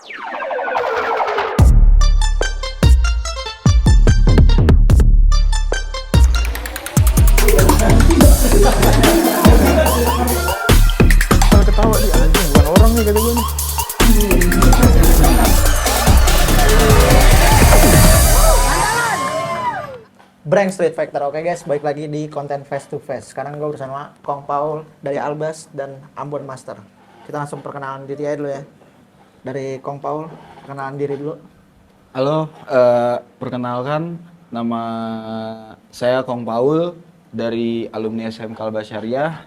Ketawa dia anjing, bukan orang nih kata gue nih. Brand Street Factor, oke guys, balik lagi di konten face to face. Sekarang gue bersama Kong Paul dari Albas dan Ambon Master. Kita langsung perkenalan diri aja dulu ya. Dari Kong Paul, perkenalan diri dulu. Halo, perkenalkan nama saya Kong Paul dari alumni SMK Albas Syariah,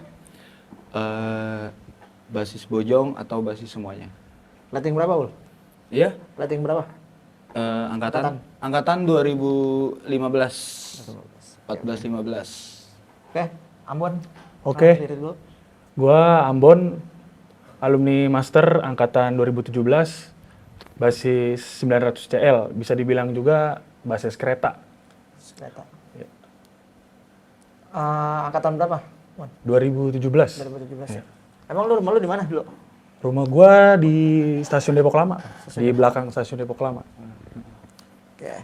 basis Bojong atau basis semuanya. Rating berapa, Paul? Iya, Rating berapa? angkatan 2015. 14-15. Oke, Ambon. Oke. Perkenalan diri dulu. Gua Ambon, alumni master angkatan 2017, basis 900 CL, bisa dibilang juga basis kereta. Kereta. Ya. Angkatan berapa? Mon? 2017. 2017 ya. Ya. Emang lu rumah lu di mana dulu? Rumah gua di Stasiun Depok Lama, di belakang Stasiun Depok Lama. Oke.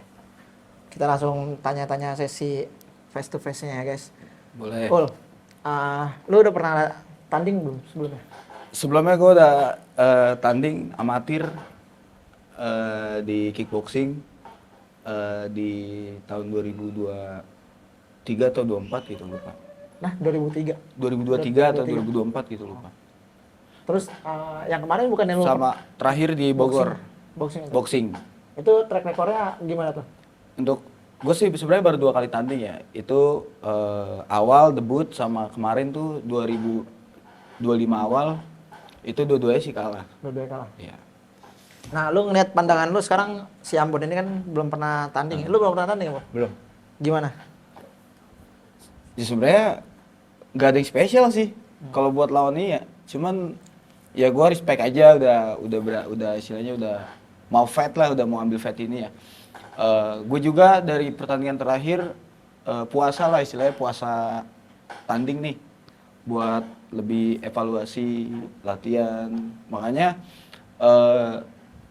Kita langsung tanya-tanya sesi face to face-nya ya, guys. Boleh. Paul, lu udah pernah tanding belum sebelumnya? Sebelumnya gue udah tanding amatir di kickboxing di tahun 2023 atau 24 gitu lupa. Nah, 2003. 2023 atau 2024 gitu lupa. Terus yang kemarin bukan yang lu Sama terakhir di Bogor, boxing itu. boxing. Itu track recordnya gimana tuh? Untuk gue sih sebenarnya baru 2 kali tanding ya. Itu awal debut sama kemarin tuh 2025 awal itu dua-duanya sih kalah. Dua-duanya kalah. Iya. Nah, lu ngeliat pandangan lu sekarang si Ambon ini kan belum pernah tanding. Lu belum pernah tanding, Bang? Belum. Gimana? Ya sebenarnya nggak ada yang spesial sih kalau buat lawan ini ya. Cuman ya gue respect aja udah istilahnya udah mau fight lah, udah mau ambil fight ini ya. Gue juga dari pertandingan terakhir puasa lah istilahnya, puasa tanding nih buat lebih evaluasi latihan. Makanya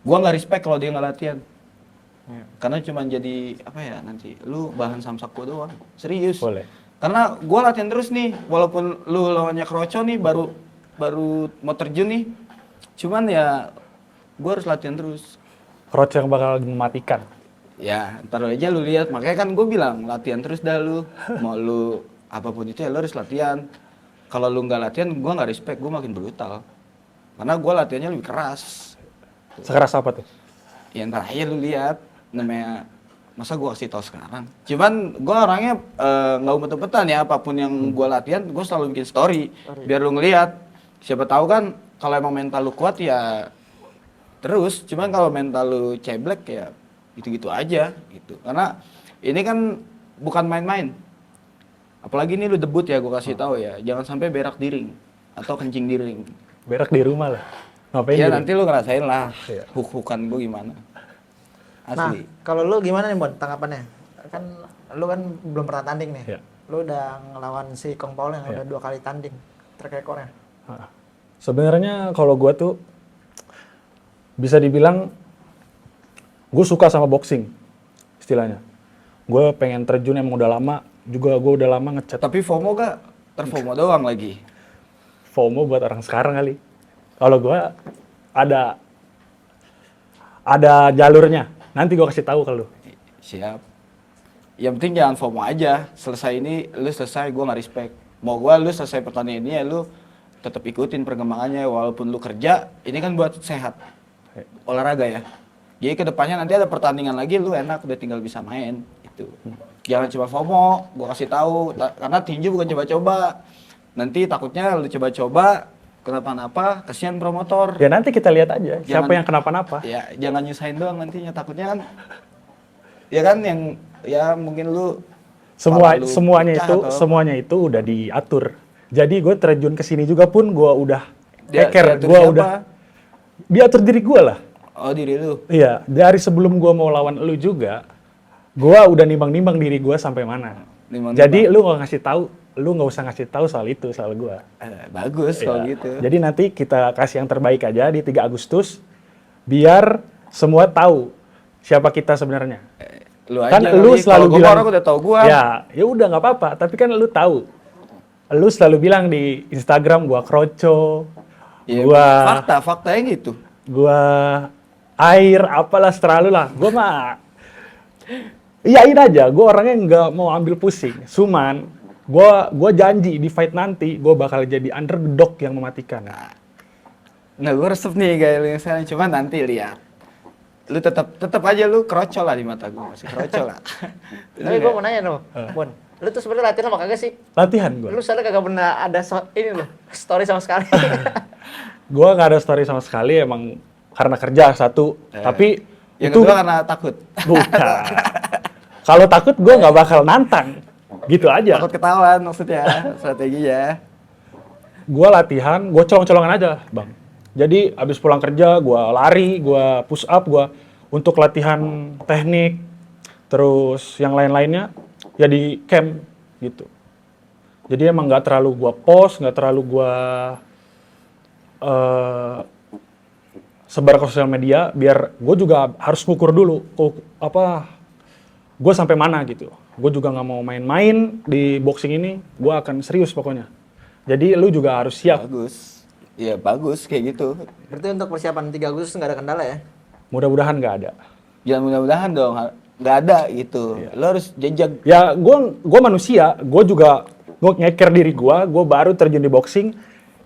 gue nggak respect kalau dia nggak latihan. Karena cuma jadi apa ya, nanti lu bahan samsak gue doang. Serius. Boleh. Karena gue latihan terus nih, walaupun lu lawannya Kroco nih baru mau terjun nih. Cuman ya gue harus latihan terus. Roach yang bakal mematikan. Ya, ntar aja lu lihat. Makanya kan gue bilang latihan terus dah lu. Mau lu apapun itu ya lu harus latihan. Kalau lu nggak latihan, gue nggak respect, gue makin brutal. Karena gue latihannya lebih keras. Sekeras apa tuh? Ya ntar aja lu lihat. Namanya masa gue kasih tau sekarang. Cuman gue orangnya nggak umpet-umpetan ya. Apapun yang gue latihan, gue selalu bikin story. Biar lu ngelihat. Siapa tahu kan kalau emang mental lu kuat ya terus. Cuman kalau mental lu ceblek ya gitu-gitu aja gitu. Karena ini kan bukan main-main. Apalagi ini lu debut ya, gue kasih tahu ya. Jangan sampai berak di ring atau kencing di ring. Berak di rumah lah. Ngapain Ya di nanti lu ngerasain lah Iya. huk-hukan gue gimana. Nah, Asli. kalau lu gimana nih, Bon, tanggapannya? Kan lu kan belum pernah tanding nih. Iya. Lu udah ngelawan si Kong Paul yang Iya. udah 2 kali tanding. Track recordnya. Sebenarnya kalau gua tuh bisa dibilang gue suka sama boxing istilahnya. Gue pengen terjun emang udah lama, juga gue udah lama ngechat. Tapi FOMO gak? Terfomo doang lagi. FOMO buat orang sekarang kali. Kalau gue ada jalurnya. Nanti gue kasih tahu ke lu. Siap. Yang penting jangan FOMO aja. Selesai ini, lu selesai, gue gak respect. Mau gue, lu selesai pertandingan ini ya lu tetap ikutin perkembangannya. Walaupun lu kerja, ini kan buat sehat. Olahraga ya. Jadi kedepannya nanti ada pertandingan lagi, lu enak udah tinggal bisa main. Itu. Jangan cuma FOMO, gue kasih tahu. Karena tinju bukan coba-coba. Nanti takutnya lu coba-coba, kenapa-napa, kasihan promotor. Ya nanti kita lihat aja siapa Jangan- yang kenapa-napa. Ya, jangan nyusahin doang nantinya, takutnya kan. Ya kan yang ya mungkin lu kepala lu pecah atau- semuanya itu udah diatur. Jadi gue terjun ke sini juga pun gue udah diatur gue siapa? udah diatur diri gue lah. Oh, diri lu. Iya, dari sebelum gue mau lawan lu juga, gue udah nimbang-nimbang diri gue sampai mana. Nimbang-nimbang. Jadi lu nggak ngasih tahu, lu nggak usah ngasih tahu soal itu, soal gue. Bagus kalau Iya. gitu. Jadi nanti kita kasih yang terbaik aja di 3 Agustus. biar semua tahu siapa kita sebenarnya. Lu aja Kan lu kali. selalu Kalau gua bilang, orang udah tahu gua. ya udah nggak apa-apa. Tapi kan lu tahu, lu selalu bilang di Instagram gua kroco, Ya, gua faktanya gitu. gua air, apalah terlalu lah. Gua mah iyain aja. Gua orangnya nggak mau ambil pusing. Cuman gua janji di fight nanti gua bakal jadi underdog yang mematikan. Nah, gue resep nih kayak lu yang sekarang, cuman nanti lihat. Lu tetap aja lu krocol lah di mata gue, masih krocol lah. Tapi gue mau nanya loh, Bon. Lu tuh sebenarnya latihan apa kagak sih? Latihan gua. Lu soalnya kagak pernah ada ini loh, story sama sekali. Gua nggak ada story sama sekali emang karena kerja satu. Tapi Yang itu kedua karena takut. bukan. Kalau takut gua nggak bakal nantang. Gitu aja. Takut ketahuan maksudnya, strateginya. Gua latihan, gua colong-colongan aja, Bang. Jadi abis pulang kerja, gua lari, gua push up, gua untuk latihan teknik, terus yang lain-lainnya ya di camp gitu. Jadi emang nggak terlalu gua post, nggak terlalu gua sebar ke sosial media, biar gue juga harus ngukur dulu, gue sampai mana gitu. Gue juga nggak mau main-main di boxing ini, gue akan serius pokoknya. Jadi lu juga harus siap. Bagus. Iya, bagus kayak gitu. Berarti untuk persiapan 3 Agustus nggak ada kendala ya? Mudah-mudahan nggak ada. Jangan mudah-mudahan dong, nggak ada gitu. Lo harus jejak. Ya gue manusia, gue juga gue ngeker diri gue baru terjun di boxing.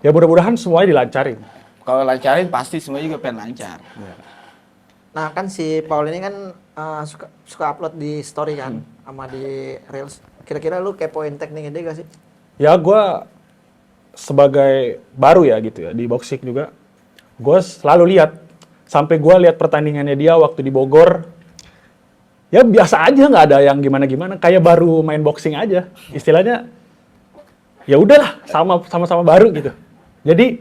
Ya mudah-mudahan semuanya dilancarin. Kalau lancarin pasti semua juga pengen lancar. Nah kan si Paul ini kan suka upload di story kan, sama di reels. Kira-kira lu kepoin tekniknya dia gak sih? Ya gue sebagai baru ya gitu ya di boxing juga, gue selalu lihat sampai gue lihat pertandingannya dia waktu di Bogor. Ya biasa aja, nggak ada yang gimana-gimana, kayak baru main boxing aja. Istilahnya ya udahlah, sama-sama baru gitu. Jadi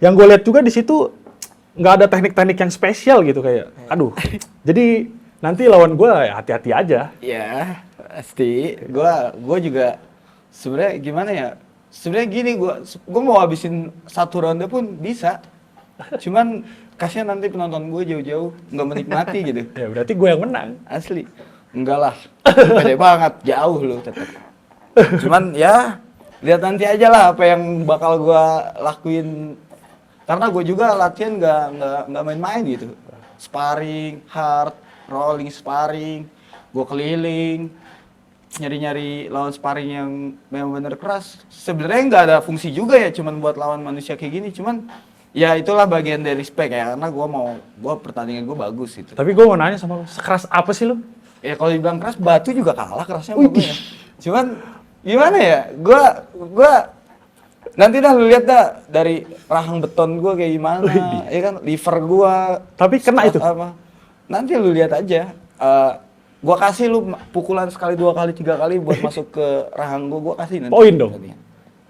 yang gue lihat juga di situ nggak ada teknik-teknik yang spesial gitu kayak. Aduh. Jadi nanti lawan gue ya hati-hati aja. Ya, pasti. Gua juga sebenarnya gimana ya? Sebenarnya gini, gua mau habisin 1 ronde pun bisa. Cuman kasihan nanti penonton gue jauh-jauh nggak menikmati gitu. Ya berarti gue yang menang. Asli. Enggak lah. Pede banget, jauh lu tetap. Cuman ya lihat nanti aja lah apa yang bakal gua lakuin. Karena gue juga latihan nggak main-main gitu. Sparring, hard, rolling sparring, gue keliling, nyari-nyari lawan sparring yang memang bener keras. Sebenarnya nggak ada fungsi juga ya, cuman buat lawan manusia kayak gini. Cuman ya itulah bagian dari respect ya, karena gue pertandingan gue bagus gitu. Tapi gue mau nanya sama lu, sekeras apa sih lu? Ya kalau dibilang keras, batu juga kalah kerasnya sama gue ya. Cuman gimana ya, gue nanti dah lu lihat dah dari rahang beton gue kayak gimana, ya kan, liver gue. Tapi kena itu? Apa. Nanti lu lihat aja. Gue kasih lu pukulan sekali, 2 kali, 3 kali buat masuk ke rahang gue kasih nanti. Poin dong.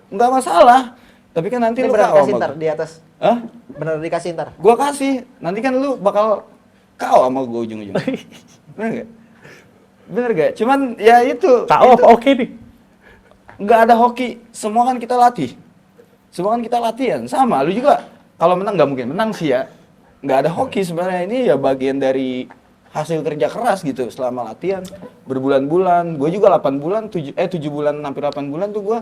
Enggak masalah. Tapi kan nanti Ini lu bener KO dikasih sama ntar gua. di atas? Hah? Bener dikasih ntar? Gue kasih. Nanti kan lu bakal KO sama gue ujung-ujung. Bener gak? Bener gak? Cuman ya itu. KO apa oke nih? Nggak ada hoki, semua kan kita latih. Semua kan kita latihan, sama lu juga. Kalau menang nggak mungkin menang sih ya. Nggak ada hoki sebenarnya, ini ya bagian dari hasil kerja keras gitu selama latihan berbulan-bulan. Gue juga 8 bulan, 7 bulan, hampir 8 bulan tuh gue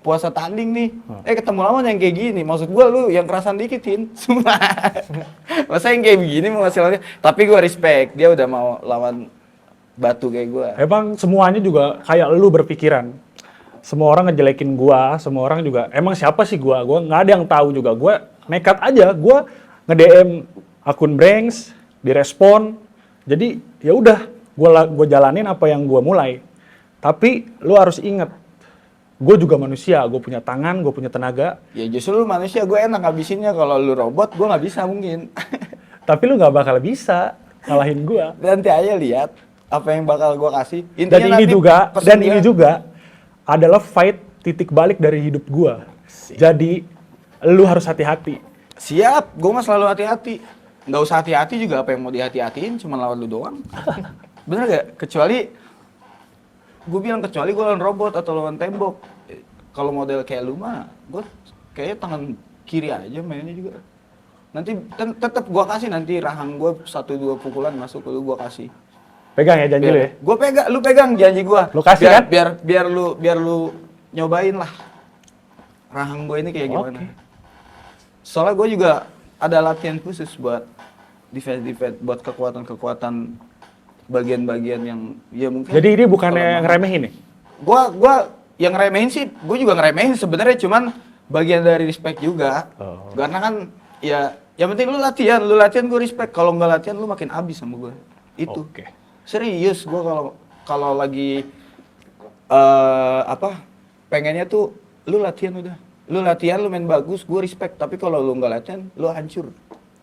puasa tanding nih. Ketemu lawan yang kayak gini. Maksud gue lu yang kerasan dikitin. Semua. Masa yang kayak begini mau ngasih latihan. Tapi gue respect, dia udah mau lawan batu kayak gue. Emang semuanya juga kayak lu berpikiran. Semua orang ngejelekin gua, semua orang juga emang siapa sih gua nggak ada yang tahu juga. Gua nekat aja, gua nge-DM akun Branks, direspon. Jadi ya udah, gua jalanin apa yang gua mulai. Tapi lu harus inget, gua juga manusia, gua punya tangan, gua punya tenaga. Ya justru lu manusia, gue enak ngabisinnya. Kalau lu robot, gue nggak bisa mungkin. Tapi lu nggak bakal bisa ngalahin gua. Nanti aja lihat apa yang bakal gue kasih. Dan ini juga adalah fight titik balik dari hidup gua. Jadi lu harus hati-hati. Siap, gue mah selalu hati-hati. Nggak usah hati-hati juga, apa yang mau dihati-hatiin cuma lawan lu doang. Bener gak? Kecuali gue lawan robot atau lawan tembok. Kalau model kayak lu mah, gue kayaknya tangan kiri aja mainnya juga. Nanti tetap gua kasih nanti rahang gua 1-2 pukulan masuk ke lu gua kasih. Pegang ya janji lu ya? Gua pegang, lu pegang janji gua. Lu kasih kan? Biar lu nyobain lah. Rahang gua ini kayak gimana. Oke. Soalnya gua juga ada latihan khusus buat defense buat kekuatan bagian-bagian yang ya mungkin. Jadi ini bukannya kalau ngeremehin nih? Gua yang ngeremehin sih, gua juga ngeremehin sebenarnya, cuman bagian dari respect juga. Oh. Karena kan ya yang penting lu latihan gua respect. Kalau nggak latihan lu makin abis sama gua. Itu. Oke. Serius gua kalau lagi pengennya tuh lu latihan udah. Lu latihan, lu main bagus, gua respect. Tapi kalau lu nggak latihan, lu hancur.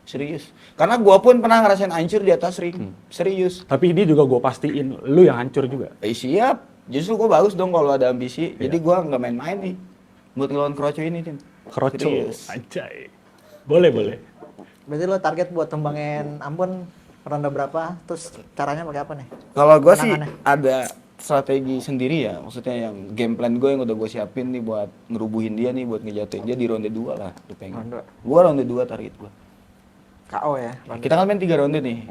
Serius. Karena gua pun pernah ngerasain hancur di atas ring. Serius. Tapi ini juga gue pastiin, lu yang hancur juga. Siap. Justru gua bagus dong kalau ada ambisi. Iya. Jadi gua nggak main-main nih. Buat ngelawan Kroco ini, Tin. Kroco, Serius. anjay. Boleh. Berarti lo target buat tembangin Ambon ronde berapa? Terus caranya pakai apa nih? Kalau gue sih Penangannya. ada strategi sendiri ya, maksudnya yang game plan gue yang udah gue siapin nih buat ngerubuhin dia nih, buat ngejatuhin dia di ronde 2 lah, lu pengen. Ronde. Gue ronde 2 target gue. KO ya. Kita kan main 3 ronde nih.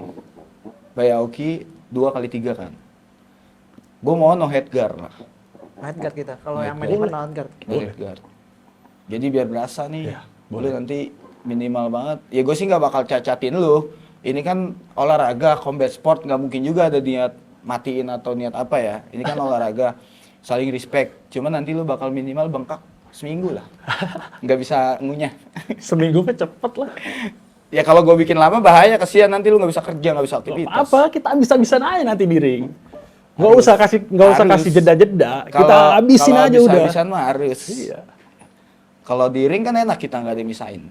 Bayaoki 2 kali 3 kan. Gue mau no head guard lah. Night guard kita. Kalau Night yang main guard. event night guard. No head guard. Jadi biar berasa nih, Iya, lu boleh. nanti minimal banget. Ya gue sih nggak bakal cacatin lu. Ini kan olahraga, combat sport, nggak mungkin juga ada niat matiin atau niat apa ya. Ini kan olahraga, saling respect. Cuman nanti lu bakal minimal bengkak seminggu lah. Nggak bisa ngunyah. Seminggu mah cepet lah. Ya kalau gue bikin lama bahaya, kesian nanti lu nggak bisa kerja, nggak bisa Gak aktivitas. apa, kita bisa aja nanti di ring. Nggak usah kasih jeda-jeda. Kita habisin kalau aja udah. habis-habisan mah harus. Iya. Kalau di ring kan enak, kita nggak ada yang misahin.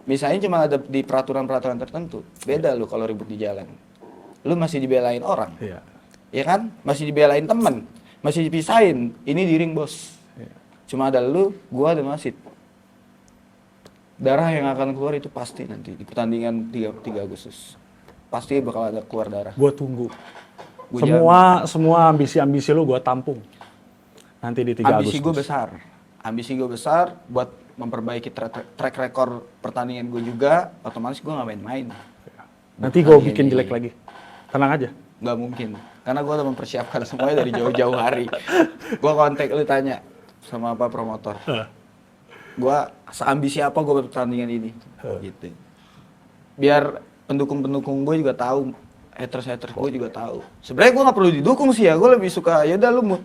Misahin cuma ada di peraturan-peraturan tertentu. Beda lu kalau ribut di jalan. Lu masih dibelain orang. Iya. Ya kan? Masih dibelain temen. Masih dipisahin. Ini di ring, bos. Iya. Cuma ada lu, gua dan wasit. Darah yang akan keluar itu pasti nanti di pertandingan 3 Agustus. Pasti bakal ada keluar darah. Gue tunggu. Gua Semua ambisi lu gue tampung. Nanti di 3 ambisi Agustus. gue besar. Ambisi gue besar buat memperbaiki track record pertandingan gue juga. Otomatis gue nggak main-main. Nanti gue bikin jelek lagi. Tenang aja. Nggak mungkin. Karena gue udah mempersiapkan semuanya dari jauh-jauh hari. Gue kontak lu tanya sama apa promotor. Gue seambisi apa gue pertandingan ini. Gitu. Biar pendukung-pendukung gue juga tahu. Haters gue juga tahu. Sebenarnya gue nggak perlu didukung sih ya. Gue lebih suka ya udah lu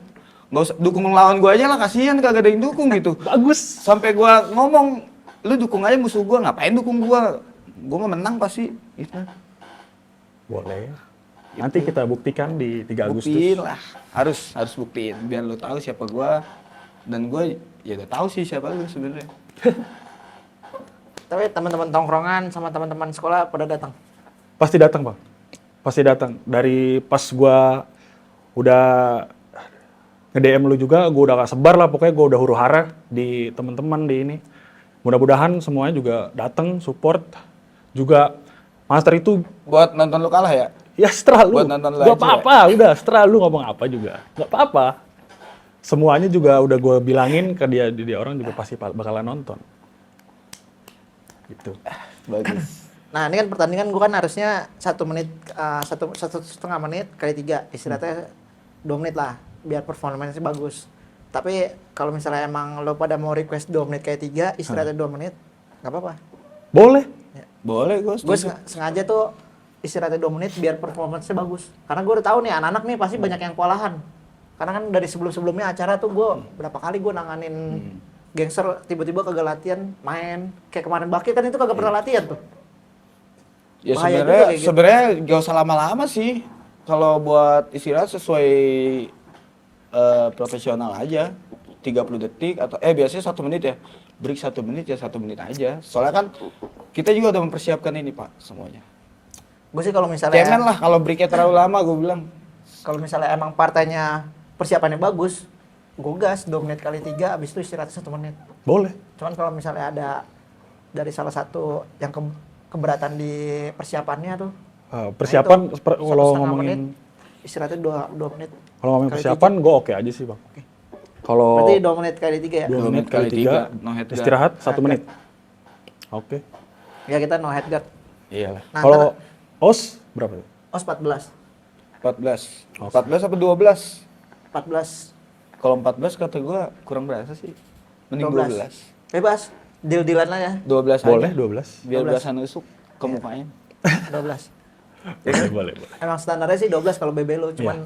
nggak usah dukung lawan gue aja lah, kasihan kagak ada yang dukung gitu. Bagus. Sampai gue ngomong, lu dukung aja musuh gue, ngapain dukung gue mah menang pasti gitu. Boleh. Nanti kita buktikan di 3 Agustus. Buktiin lah, harus buktiin biar lu tahu siapa gue, dan gue ya udah tahu sih siapa lu sebenarnya. Tapi teman-teman tongkrongan sama teman-teman sekolah pada datang. Pasti datang, Bang. Pasti datang. Dari pas gua udah nge-DM lu juga, gua udah sebar lah, pokoknya gua udah huru-hara di teman-teman di ini. Mudah-mudahan semuanya juga datang, support. Juga Master itu Buat nonton lu kalah ya? ya setelah lu. Buat nonton lu Gak aja apa-apa, udah setelah lu ngomong apa juga. Gak apa-apa. Semuanya juga udah gua bilangin ke dia orang juga pasti bakalan nonton. Gitu. Bagus. Nah ini kan pertandingan gue kan harusnya 1 menit, 1,5 menit kali 3. Istirahatnya 2 menit lah. Biar performanya bagus. Tapi kalau misalnya emang lo pada mau request 2 menit kali 3, istirahatnya 2 menit, nggak apa-apa. Boleh. Boleh gue Gue setuju. sengaja tuh istirahatnya 2 menit biar performanya bagus. Karena gue udah tahu nih anak-anak nih pasti banyak yang kewalahan. Karena kan dari sebelum-sebelumnya acara tuh gue berapa kali gue nanganin gangster tiba-tiba kagak latihan main. Kayak kemarin Bakir kan itu kagak pernah latihan tuh. Ya Bahaya juga sebenarnya kayak gitu. sebenarnya gak usah lama-lama sih. Kalau buat istirahat sesuai profesional aja. 30 detik atau biasanya 1 menit ya. Break 1 menit ya 1 menit aja. Soalnya kan kita juga udah mempersiapkan ini, Pak, semuanya. Gue sih kalau misalnya Cemen lah kalau breaknya terlalu lama, gue bilang. kalau misalnya emang partainya persiapannya bagus, gue gas 2 menit kali 3, abis itu istirahat 1 menit. Boleh. Cuman kalau misalnya ada dari salah satu yang keberatan di persiapannya tuh, Persiapan nah itu, kalau 1,5 ngomongin menit, istirahatnya 2 menit. kalau ngomongin Kali persiapan gue oke aja sih, Bang. Kalau Berarti 2 menit kali 3 ya? 2 2 menit menit kali kali 3, tiga, no head guard. istirahat 1 Head menit. Oke. Ya kita no head guard. Iyalah. Nah, Kalau OS berapa tuh? OS 14. 14. Oh. 14 apa 12? 14. Kalau 14 kata gua kurang berasa sih. Mending 12. Bebas. Deal-dealan aja. 12 Boleh aja. 12. Biar 12. berasa nusuk ke mukanya. 12. Boleh. Emang standarnya sih 12 kalau BB lo, Iya. cuman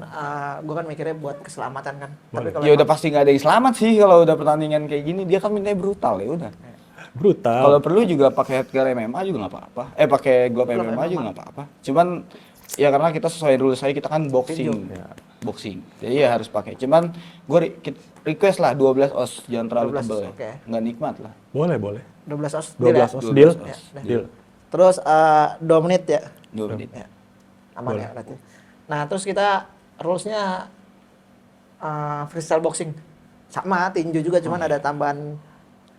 gua kan mikirnya buat keselamatan kan. Tapi kalau Ya udah emang- pasti nggak ada yang selamat sih kalau udah pertandingan kayak gini. Dia kan mintanya brutal ya udah. Brutal. Kalau perlu juga pakai headgear MMA juga nggak apa-apa. Pakai glove Glove MMA juga MMA. nggak apa-apa. Cuman ya karena kita sesuai rules saya kita kan boxing. Tinju. Ya, boxing. Jadi ya harus pakai. Cuman gue request lah 12 os, jangan terlalu 12, tebel ya. oke. Nggak nikmat lah. Boleh. 12 OS. 12 deal OS. 12 Deal. os. Ya, Deal. Terus 2 menit ya. 2 menit. Ya. Aman Boleh. ya berarti. Nah, terus kita rules-nya freestyle boxing. Sama tinju juga, cuman ada tambahan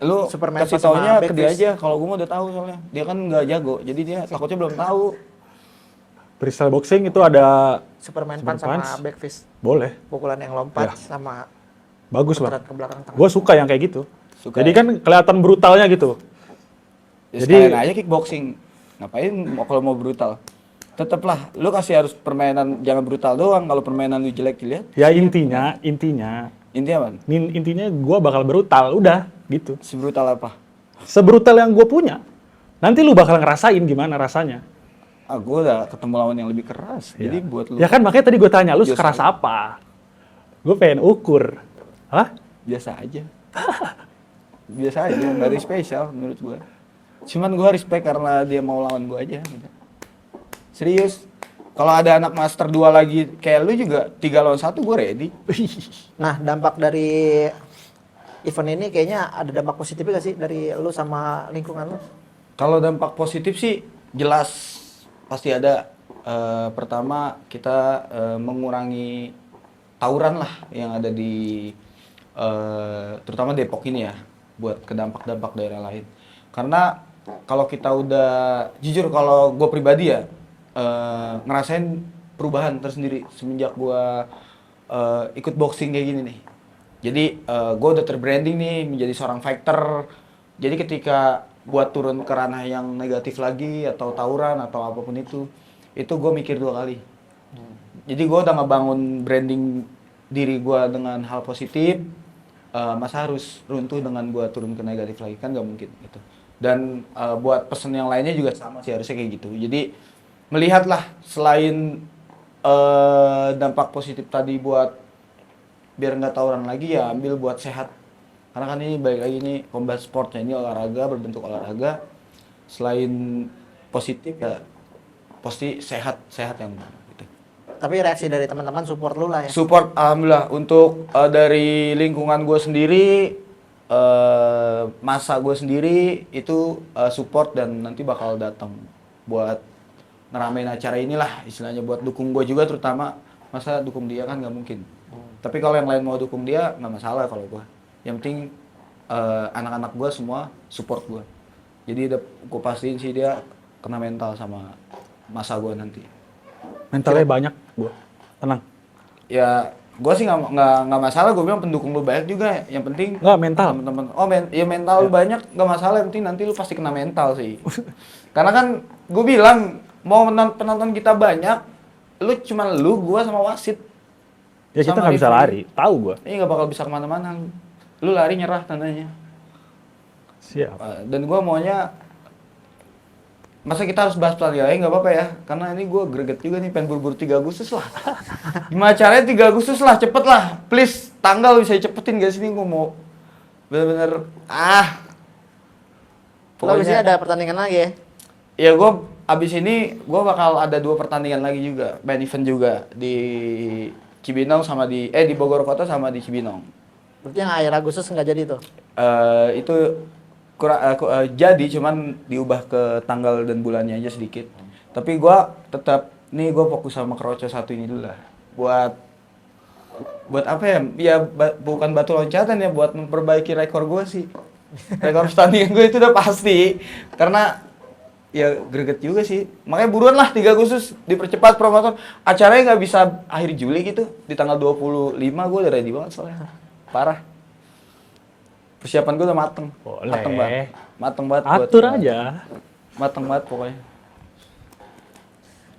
Lu Superman kasih sama taunya ke dia backfist. aja. Kalau gue mah udah tahu soalnya. Dia kan nggak jago. Jadi dia takutnya belum tahu. Freestyle boxing itu ada Superman Super punch sama punch. backfist. boleh. Pukulan yang lompat Ya. sama Bagus putaran lah. ke belakang tengah. Gue suka yang kayak gitu. Suka Jadi ya? kan kelihatan brutalnya gitu. Ya, Jadi- sekalian aja kickboxing. Ngapain kalau mau brutal? Tetaplah, lu kasih harus permainan jangan brutal doang. Kalau permainan lu jelek dilihat. Ya intinya Intinya apa? intinya gue bakal brutal, udah gitu. Sebrutal apa? Sebrutal yang gue punya, nanti lu bakal ngerasain gimana rasanya. Ah, gue udah ketemu lawan yang lebih keras. Jadi buat lu Ya kan makanya tadi gue tanya lu Biasa sekeras aja. apa? Gue pengen ukur. Hah? biasa aja. Biasa aja, nggak ada yang spesial menurut gue. Cuman gue respect karena dia mau lawan gue aja. Gitu. Serius. Kalau ada anak master 2 lagi kayak lu juga 3 lawan 1 gue ready. Nah, dampak dari event ini kayaknya ada dampak positifnya gak sih dari lu sama lingkungan lu? Kalau dampak positif sih jelas pasti ada. Pertama kita mengurangi tawuran lah yang ada di terutama Depok ini ya buat ke dampak-dampak daerah lain. Karena kalau kita udah jujur kalau gue pribadi ya ngerasain perubahan tersendiri semenjak gue ikut boxing kayak gini nih. Jadi gue udah terbranding nih menjadi seorang fighter. Jadi ketika buat turun ke ranah yang negatif lagi atau tawuran atau apapun itu gue mikir 2 kali. Jadi gue udah ngebangun branding diri gue dengan hal positif. Masa harus runtuh dengan gue turun ke negatif lagi kan nggak mungkin gitu. Dan buat pesen yang lainnya juga sama sih harusnya kayak gitu. Jadi melihatlah selain dampak positif tadi buat biar nggak tawuran lagi ya ambil buat sehat. Karena kan ini balik lagi nih combat sportnya ini olahraga berbentuk olahraga. Selain positif ya pasti sehat yang gitu. Tapi reaksi dari teman-teman support lu lah ya. Support alhamdulillah untuk dari lingkungan gue sendiri, masa gue sendiri itu support dan nanti bakal datang buat ngeramein acara inilah istilahnya buat dukung gue juga terutama masa dukung dia kan nggak mungkin. Tapi kalau yang lain mau dukung dia nggak masalah kalau gue. Yang penting anak-anak gue semua support gue. Jadi udah gue pastiin sih dia kena mental sama masa gue nanti. Mentalnya banyak gue. Tenang. Ya gue sih nggak masalah, gue bilang pendukung lu banyak juga, yang penting Nggak, mental. temen-temen ya mental lu banyak nggak masalah, yang penting nanti lu pasti kena mental sih. Karena kan gue bilang mau penonton kita banyak, lu cuma gue sama wasit. Ya kita Sama nggak bisa referee. lari, tahu gue. Ini nggak bakal bisa kemana-mana, lu lari nyerah tandanya. Siap. Dan gue maunya masa kita harus bahas pelatih nggak apa-apa ya, karena ini gue greget juga nih pengen buru-buru 3 Agustus lah. Gimana caranya 3 Agustus lah, cepet lah, please tanggal bisa cepetin gak sih nih gue mau bener-bener Lo abis ini ada pertandingan lagi ya? ya gue abis ini gue bakal ada 2 pertandingan lagi juga, main event juga di Cibinong sama di Bogor Kota sama di Cibinong. Berarti yang akhir Agustus nggak jadi tuh? Itu jadi cuman diubah ke tanggal dan bulannya aja sedikit. Tapi gua tetap nih gua fokus sama Kroco 1 ini dulu lah. Buat apa ya? Ya bukan batu loncatan ya, buat memperbaiki rekor gua sih. Rekor pertandingan gue itu udah pasti. Karena ya greget juga sih. Makanya buruan lah 3 Agustus dipercepat promotor. Acaranya nggak bisa akhir Juli gitu. Di tanggal 25 gua udah ready banget soalnya. Parah. Persiapan gue udah mateng. Boleh. Mateng banget. Mateng banget. Atur aja. mateng banget pokoknya.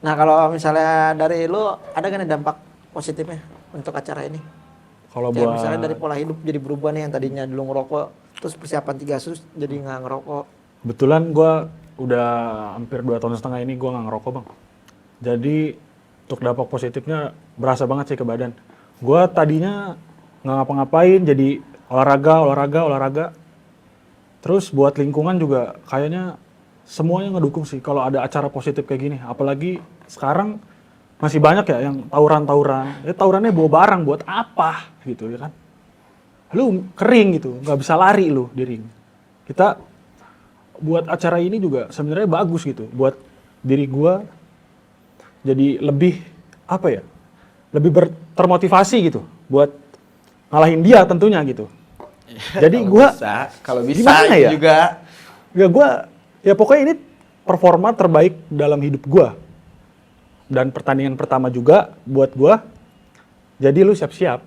Nah kalau misalnya dari lu ada gak nih dampak positifnya untuk acara ini? Kalau Kayak buat misalnya dari pola hidup jadi berubah nih, yang tadinya dulu ngerokok, terus persiapan 3 sus jadi nggak ngerokok. kebetulan gue udah hampir 2 tahun setengah ini gue nggak ngerokok bang. Jadi untuk dampak positifnya berasa banget sih ke badan. Gue tadinya nggak ngapa-ngapain, jadi olahraga. Terus buat lingkungan juga kayaknya semuanya ngedukung sih kalau ada acara positif kayak gini. Apalagi sekarang masih banyak ya yang tawuran-tawuran. Ya tawurannya bawa barang buat apa gitu ya kan? Lu kering gitu, nggak bisa lari lu di ring. Kita buat acara ini juga sebenarnya bagus gitu buat diri gua, jadi lebih apa ya, lebih termotivasi gitu buat ngalahin dia tentunya gitu. Jadi gua kalau bisa gimana ya? juga Ya gua ya pokoknya ini performa terbaik dalam hidup gua dan pertandingan pertama juga buat gua. Jadi lu siap-siap.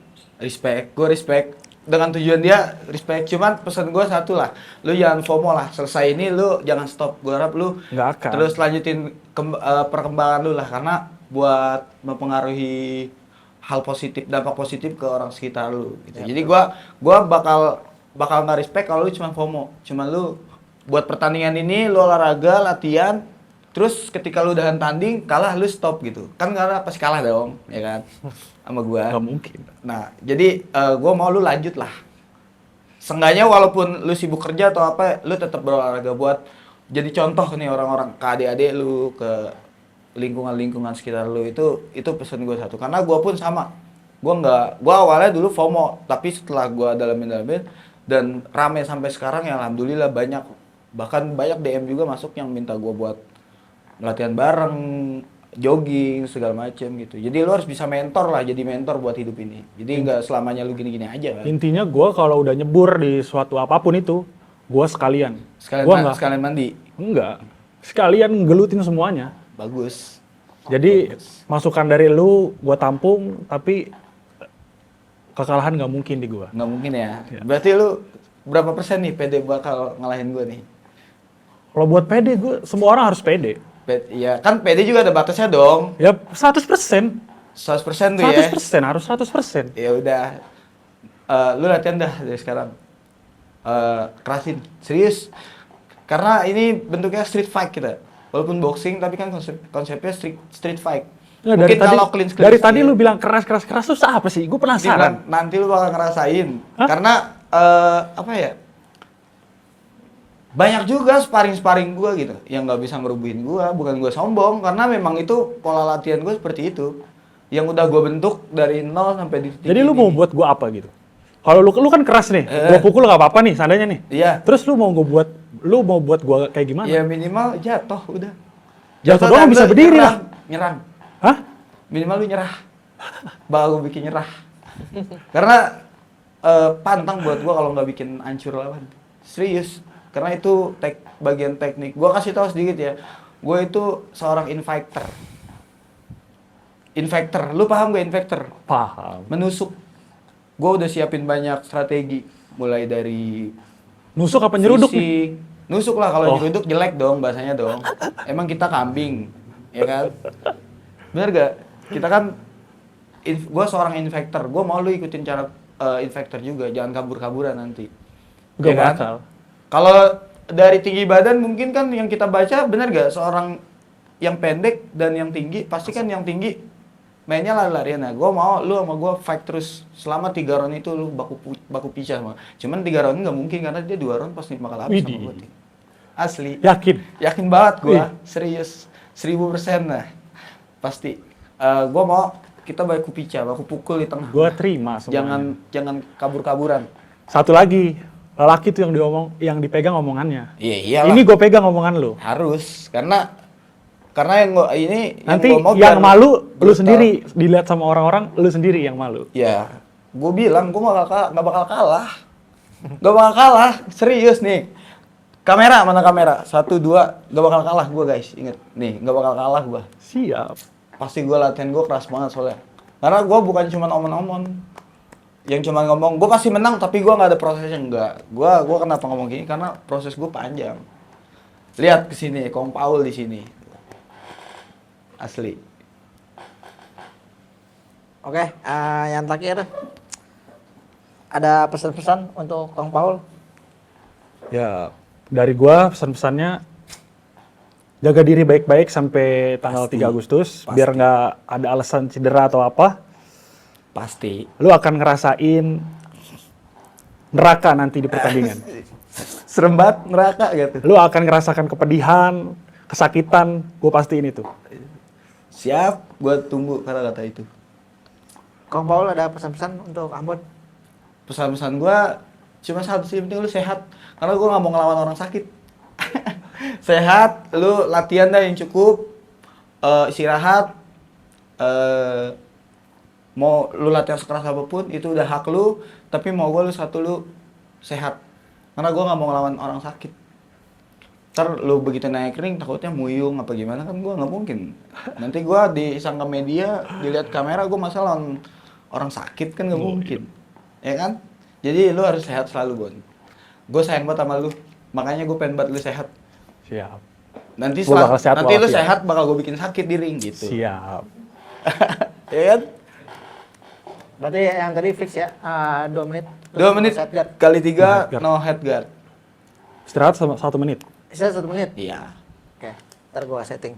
gue respect dengan tujuan dia, respect. Cuman pesan gue satu lah, lu jangan FOMO lah, selesai ini lu jangan stop. Gue harap lu Nggak akan. terus lanjutin perkembangan lu lah, karena buat mempengaruhi hal positif, dampak positif ke orang sekitar lu gitu. Jadi gua bakal nggak respect kalau lu cuma FOMO. Cuman lu buat pertandingan ini lu olahraga, latihan, terus ketika lu udahan tanding kalah lu stop gitu. Kan karena pasti kalah dong, ya kan? Sama gua. Nggak mungkin. Nah, jadi gua mau lu lanjut lah. Seenggaknya walaupun lu sibuk kerja atau apa, lu tetap berolahraga buat jadi contoh nih orang-orang ke adik-adik lu, ke lingkungan sekitar lu. Itu pesan gue satu, karena gue pun sama. Gue awalnya dulu FOMO, tapi setelah gue dalamin dan rame sampai sekarang ya alhamdulillah banyak, bahkan banyak DM juga masuk yang minta gue buat latihan bareng, jogging segala macem gitu. Jadi lu harus bisa mentor lah, jadi mentor buat hidup ini. Jadi nggak selamanya lu gini-gini aja kan. Intinya gua kalau udah nyebur di suatu apapun itu, gua sekalian. Sekalian mandi. Enggak. Sekalian gelutin semuanya. Bagus. Jadi masukan dari lu gua tampung, tapi kekalahan nggak mungkin di gua. Nggak mungkin ya. Ya. Berarti lu berapa persen nih pede bakal ngalahin gue nih? Kalau buat pede, gua semua orang harus pede. Iya, kan PD juga ada batasnya dong. Ya 100%. 100% tuh ya. 100%, harus 100%. Ya udah. Lu latihan dah dari sekarang. Kerasin, serius. Karena ini bentuknya street fight kita. Walaupun boxing tapi kan konsepnya street fight. Ya, Mungkin kalau clean dari tadi lu bilang keras tuh apa sih? Gue penasaran. nanti lu bakal ngerasain. Hah? Karena apa ya? Banyak juga sparring gua gitu yang nggak bisa ngerubuhin gua. Bukan gua sombong, karena memang itu pola latihan gua seperti itu. Yang udah gua bentuk dari nol sampai di titik Jadi lu ini. mau buat gua apa gitu? Kalau lu kan keras nih, gua pukul nggak apa-apa nih seandainya nih. Iya. Terus lu mau buat gua kayak gimana? Ya minimal jatuh udah. Jatuh doang dan bisa lu berdiri lah. Nyerang. Hah? Minimal lu nyerah. Bakal gua bikin nyerah. Karena pantang buat gua kalau nggak bikin hancur lawan. Serius. Karena itu bagian teknik. Gua kasih tahu sedikit ya. Gua itu seorang infector. Infector. Lu paham gak infector? Paham. Menusuk. Gua udah siapin banyak strategi. Mulai dari Nusuk apa nyeruduk nih? fisik. Nusuk lah, kalau Oh. nyeruduk jelek dong bahasanya dong. Emang kita kambing, ya kan? Bener gak? Kita kan, gue seorang infector. Gue mau lu ikutin cara infector juga, jangan kabur-kaburan nanti. Gak Ya kan? bakal. Kalau dari tinggi badan mungkin kan yang kita baca, bener gak? Seorang yang pendek dan yang tinggi, pasti kan yang tinggi mainnya lari-larian. Nah, gue mau lu sama gue fight terus selama 3 round itu lu baku pisah sama. Cuman 3 round nggak mungkin karena dia 2 round pasti bakal habis sama Widih. gue. Asli. Yakin? Banget gue, Ih. serius. 1000% lah. Pasti. Gue mau kita baku pukul di tengah. Gua terima semuanya. Jangan kabur-kaburan. Satu lagi, lelaki tuh yang dipegang omongannya. Iya iyalah. Ini gue pegang omongan lu. Harus karena yang gua ini Nanti gua mau yang biar malu lu brutal. sendiri, dilihat sama orang-orang, lu sendiri yang malu. Ya, gue bilang gue nggak bakal kalah. Gak bakal kalah, serius nih. Mana kamera? 1, 2, gak bakal kalah gue guys. Ingat, nih gak bakal kalah gue. Siap. Pasti gue latihan gue keras banget soalnya. Karena gue bukan cuma omong-omong. Yang cuma ngomong, gue pasti menang tapi gue nggak ada prosesnya, enggak. Gue kenapa ngomong gini? Karena proses gue panjang. Lihat ke sini, Kong Paul di sini. Asli. Oke, yang terakhir ada pesan-pesan untuk Kong Paul? Ya, dari gua pesan-pesannya jaga diri baik-baik sampai tanggal Pasti. 3 Agustus Pasti. biar nggak ada alasan cedera atau apa. Pasti. Lu akan ngerasain neraka nanti di pertandingan. Serem banget neraka gitu. Lu akan ngerasakan kepedihan, kesakitan, gue pastiin itu. Siap, gua tunggu kata-kata itu. Kong Paul ada pesan-pesan untuk Ambon? Pesan-pesan gua cuma satu sih, penting lu sehat. Karena gua nggak mau ngelawan orang sakit. Sehat, lu latihan dah yang cukup, istirahat, mau lu latihan sekeras apapun itu udah hak lu. Tapi mau gua lu satu lu sehat. Karena gua nggak mau ngelawan orang sakit. Ntar lu begitu naik ring takutnya muyung apa gimana kan gua nggak mungkin. Nanti gua disangka media, dilihat kamera gua masa lawan orang sakit kan nggak mungkin. Ya kan? Jadi lu harus sehat selalu, Bon. Gue sayang banget sama lu. Makanya gue pengen banget lu sehat. Siap. Nanti Gua bakal sehat nanti lu walafiat. sehat bakal gue bikin sakit di ring gitu. Siap. Ya kan? Berarti yang tadi fix ya, 2 menit. 2 menit Set guard. kali 3 No head guard. no head guard. Istirahat sama 1 menit. Sisa 1 menit? Iya. Oke, ntar gua setting.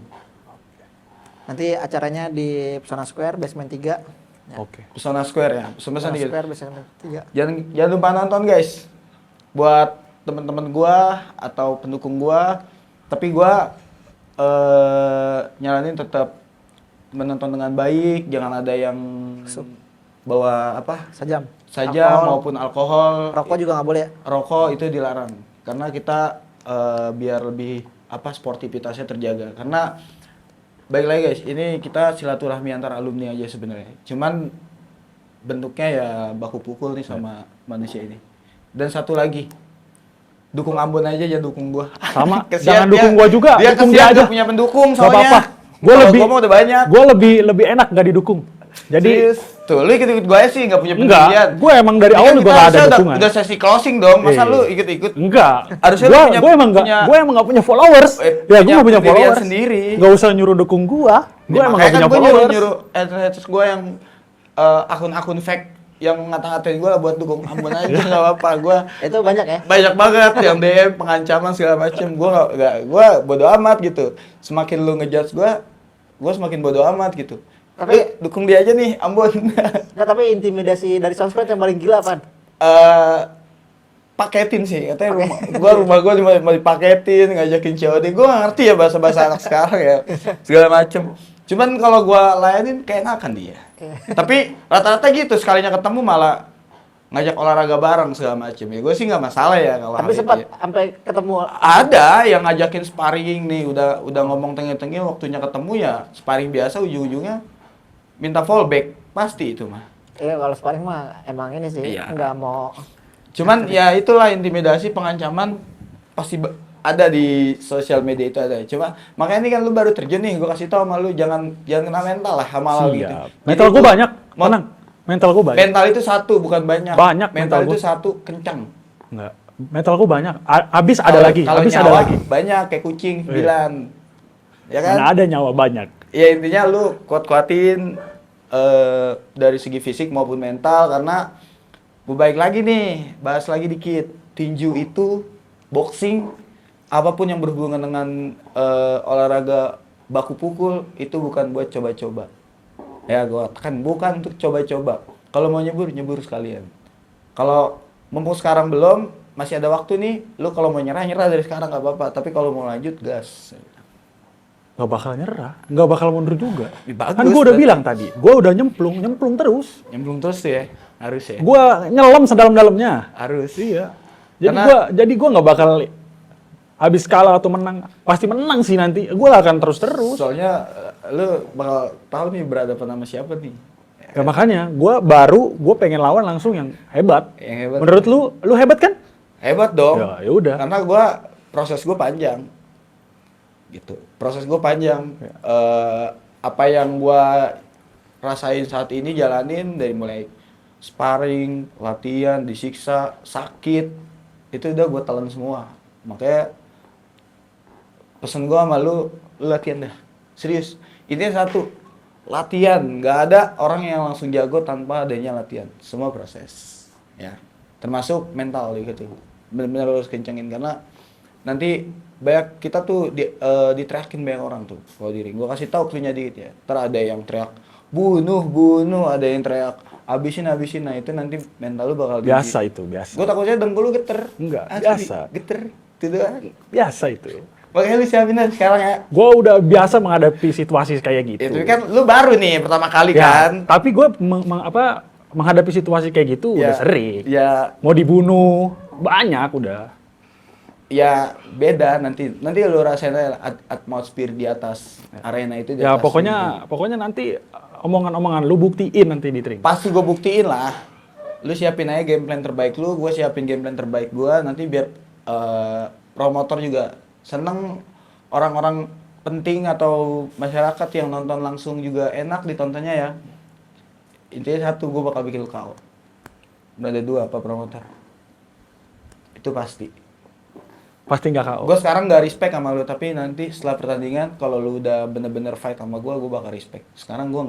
Nanti acaranya di Pesona Square, basement 3. Ya. Oke. Pesona Square ya. Pesona Pesona dikit. Square, basement 3. Jangan lupa nonton, guys. Buat teman-teman gua atau pendukung gua, tapi gua nyaranin tetap menonton dengan baik, jangan ada yang bawa apa Sejam. saja Alkohol. maupun alkohol. Rokok juga nggak boleh ya? Rokok itu dilarang karena kita biar lebih apa sportivitasnya terjaga. Karena baik lagi guys, ini kita silaturahmi antar alumni aja sebenarnya. Cuman bentuknya ya baku pukul nih sama manusia ini. Dan satu lagi, dukung Ambon aja, jangan dukung gua. Sama, Kesian jangan dukung gua juga, Dia dukung kesian dia aja. nggak punya pendukung Gak soalnya. apa-apa. Gue Kalau lebih, gua mah udah banyak. gue lebih enak nggak didukung. Jadi Serius. Tuh, lu ikut-ikut gua aja sih nggak punya enggak, pendirian. gue emang dari Ini awal kan juga kita nggak ada harusnya dukungan. Udah sesi closing dong, masa Iya. lu ikut-ikut? Enggak. Harusnya lu punya- Gue emang punya- nggak punya followers. Ya gue punya nggak punya pendirian followers. sendiri. Gak usah nyuruh dukung gue. Gue emang nggak punya gua followers. nyuruh haters gue yang akun-akun fake yang ngata-ngatain gue buat dukung Ambon aja nggak apa-apa. Gue Itu banyak ya? banyak banget yang DM pengancaman segala macem. Gue bodo amat gitu. Semakin lu ngejudge gue semakin bodo amat gitu. Tapi- Lu dukung dia aja nih Ambon. Nggak, tapi intimidasi dari sosmed yang paling gila apaan? Paketin sih katanya rumah gue mau dipaketin, ngajakin COD. Gue gak ngerti ya bahasa anak sekarang ya, segala macem. Cuman kalau gue layanin kayak enakan dia. Tapi rata-rata gitu, sekalinya ketemu malah ngajak olahraga bareng segala macem. Ya gue sih nggak masalah ya kalau Tapi hal itu sempat ya. sampai ketemu. Ada yang ngajakin sparring nih, udah ngomong tengil-tengil, waktunya ketemu ya sparring biasa, ujung-ujungnya minta fallback pasti itu mah. Iya, kalau sparring mah emang ini sih, Iya. nggak mau. Cuman ya itulah intimidasi, pengancaman pasti ada di sosial media itu ada. Cuma makanya ini kan lu baru terjun nih, gue kasih tau sama lu jangan kena mental lah sama hal gitu. Siap. Mental gue banyak, tenang. Mental gue banyak. Mental itu satu, bukan banyak. Banyak mental mental itu gua. satu, kencang. Enggak. Mental gue banyak. Abis ada Kalau- lagi. Kalau Abis ada nyawa lagi. banyak kayak kucing, Iya. 9. Ya kan? Mana ada nyawa banyak. Ya intinya lu kuat-kuatin dari segi fisik maupun mental, karena baik lagi nih, bahas lagi dikit. Tinju itu, boxing, apapun yang berhubungan dengan olahraga baku pukul itu bukan buat coba-coba. Ya gua tekan, bukan untuk coba-coba. Kalau mau nyebur sekalian. Kalau mumpung sekarang belum, masih ada waktu nih, lu kalau mau nyerah dari sekarang nggak apa-apa. Tapi kalau mau lanjut gas. Gak bakal nyerah. Gak bakal mundur juga. Ya, bagus, Kan gue udah berarti. bilang tadi. Gue udah nyemplung terus. Nyemplung terus tuh ya, harus ya. Gue nyelam sedalam-dalamnya. Harus. Iya. Jadi Karena- gue nggak bakal habis kalah atau menang. Pasti menang sih nanti. Gue akan terus. Soalnya lu bakal tahu nih berhadapan sama siapa nih. Ya, makanya gue pengen lawan langsung yang hebat. Yang hebat. Menurut lu hebat kan? Hebat dong. Ya udah. Karena proses gue panjang. Gitu. Proses gue panjang. Ya. Apa yang gue rasain saat ini jalanin dari mulai sparring, latihan, disiksa, sakit, itu udah gue telan semua. Makanya Pesen gua sama lu latihan dah. Serius. Intinya satu, latihan. Nggak ada orang yang langsung jago tanpa adanya latihan. Semua proses. Ya. Termasuk mental gitu. Benar-benar harus kencengin karena nanti banyak kita tuh diteriakin banyak orang tuh kalau di ring. Gua kasih tahu cluenya dikit ya. Ntar ada yang teriak bunuh, ada yang teriak habisin. Nah itu nanti mental lu bakal Biasa itu, biasa. Gue takutnya dengkul lu geter. Enggak, Asli, biasa. Geter. Itu doang. Biasa itu. Makanya lu siapin aja sekarang ya. Gue udah biasa menghadapi situasi kayak gitu. Itu kan lu baru nih pertama kali Ya, kan. tapi gue menghadapi situasi kayak gitu udah sering. Ya, Mau dibunuh banyak udah. ya beda nanti lu rasain aja atmosfer di atas arena itu. Di Ya atas pokoknya nanti omongan-omongan lu buktiin nanti di ring. pasti gue buktiin lah. Lu siapin aja game plan terbaik lu, gue siapin game plan terbaik gue. Nanti biar promotor juga seneng, orang-orang penting atau masyarakat yang nonton langsung juga enak ditontonnya ya. Intinya satu, gue bakal bikin lu KO. Udah ada 2 apa promotor. Itu pasti. Pasti nggak KO. Gue sekarang gak respect sama lu, tapi nanti setelah pertandingan kalau lu udah bener-bener fight sama gue bakal respect. Sekarang gue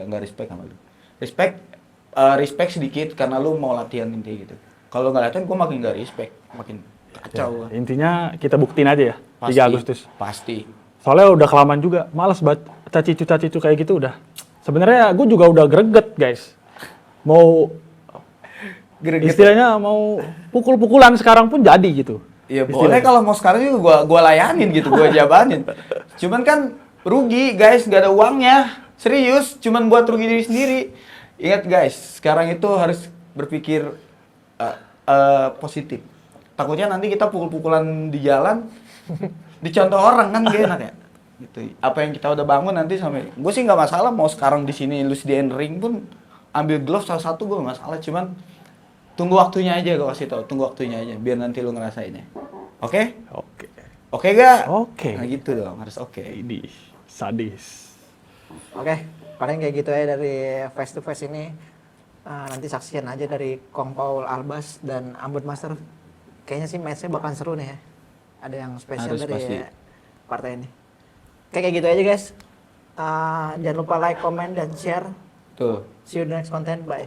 nggak respect sama lu. Respect sedikit karena lu mau latihan intinya gitu. Kalau nggak latihan gue makin gak respect, makin kacau. Ya, intinya kita buktiin aja ya, 3 Agustus. Pasti. Soalnya udah kelamaan juga, males banget cacicu kayak gitu udah. Sebenarnya gue juga udah greget guys. Mau Greget. istilahnya mau pukul-pukulan sekarang pun jadi gitu. Iya boleh kalau mau sekarang juga gua layanin gitu, gua jabanin. Cuman kan rugi guys, gak ada uangnya. Serius, cuman buat rugi diri sendiri. Ingat guys, sekarang itu harus berpikir positif. Takutnya nanti kita pukul-pukulan di jalan, dicontoh orang kan gak enak ya. Gitu. Apa yang kita udah bangun nanti sampai, gue sih nggak masalah mau sekarang di sini lu sediain ring pun ambil glove salah satu gue nggak masalah, cuman tunggu waktunya aja, gue kasih tau, tunggu waktunya aja biar nanti lu ngerasainnya. Oke? Oke. Oke gak? Oke. Nah gitu dong, harus oke. Ini sadis. Oke, paling kayak gitu ya dari face to face ini. Nanti saksikan aja dari Kong Paul Albas dan Ambon Master. Kayaknya sih match-nya bakalan seru nih ya. Ada yang spesial Harus, dari pasti. partai ini. Oke, kayak gitu aja guys. Jangan lupa like, comment, dan share. Tuh. See you in the next content. Bye.